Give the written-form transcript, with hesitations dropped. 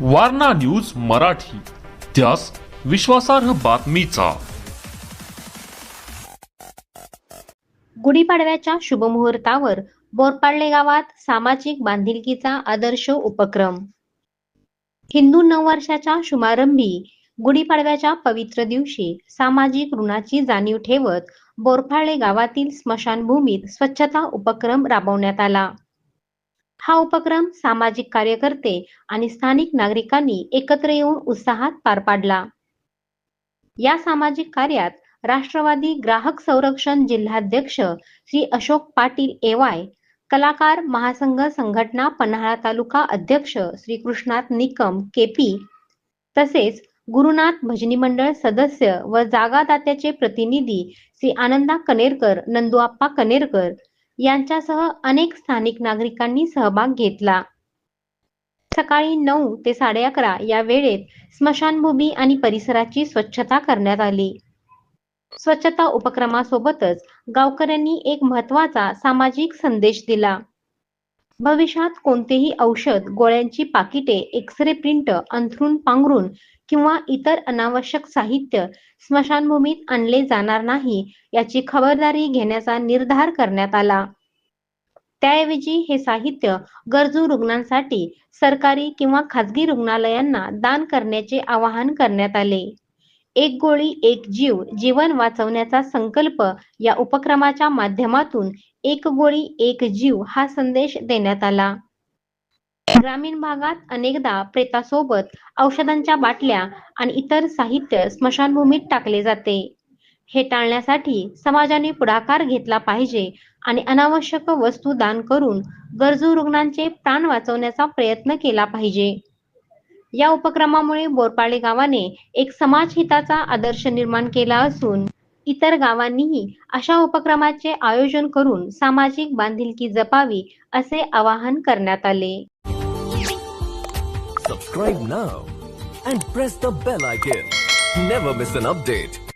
Warna news Marathi, त्यास विश्वासार्ह बातमीचा. गुढीपाडव्याच्या शुभमुहूर्तावर बोरपाडले गावात सामाजिक बांधिलकीचा आदर्श उपक्रम. हिंदू नववर्षाच्या शुभारंभी गुढीपाडव्याच्या पवित्र दिवशी सामाजिक ऋणाची जाणीव ठेवत बोरपाडले गावातील स्मशानभूमीत स्वच्छता उपक्रम राबवण्यात आला. हा उपक्रम सामाजिक कार्यकर्ते आणि स्थानिक नागरिकांनी एकत्र येऊन उत्साहात पार पाडला. या सामाजिक कार्यात राष्ट्रवादी ग्राहक संरक्षण जिल्हाध्यक्ष श्री अशोक पाटील एवाय, कलाकार महासंघ संघटना पन्हाळा तालुका अध्यक्ष श्री कृष्णात निकम केपी, तसेच गुरुनाथ भजनी मंडळ सदस्य व जागादात्याचे प्रतिनिधी श्री आनंदा कनेरकर, नंदुआप्पा कनेरकर यांच्यासह अनेक स्थानिक नागरिकांनी सहभाग घेतला. सकाळी 9 ते 11:30 या वेळेत स्मशानभूमी आणि परिसराची स्वच्छता करण्यात आली. स्वच्छता उपक्रमासोबतच गावकऱ्यांनी एक महत्त्वाचा सामाजिक संदेश दिला. भविष्यात कोणतेही औषध, गोळ्यांची पाकिटे, एक्स-रे प्रिंट, अंथरूण पांघरूण किंवा इतर अनावश्यक साहित्य स्मशानभूमीत आणले जाणार नाही याची खबरदारी घेण्याचा निर्धार करण्यात आला. त्याऐवजी हे साहित्य गरजू रुग्णांसाठी सरकारी किंवा खाजगी रुग्णालयांना दान करण्याचे आवाहन करण्यात आले. एक गोळी एक जीव, जीवन वाचवण्याचा संकल्प या उपक्रमाच्या माध्यमातून एक गोळी एक जीव हा संदेश देण्यात आला. ग्रामीण भागात अनेकदा प्रेतासोबत औषधांच्या बाटल्या आणि इतर साहित्य स्मशानभूमीत टाकले जाते. हे टाळण्यासाठी समाजाने पुढाकार घेतला पाहिजे आणि अनावश्यक वस्तू दान करून गरजू रुग्णांचे प्राण वाचवण्याचा प्रयत्न केला पाहिजे. या उपक्रमामुळे बोरपाडले गावाने एक समाजहिताचा आदर्श निर्माण केला असून इतर गावांनीही अशा उपक्रमाचे आयोजन करून सामाजिक बांधिलकी जपावी असे आवाहन करण्यात आले. Subscribe now and press the bell icon. Never miss an update.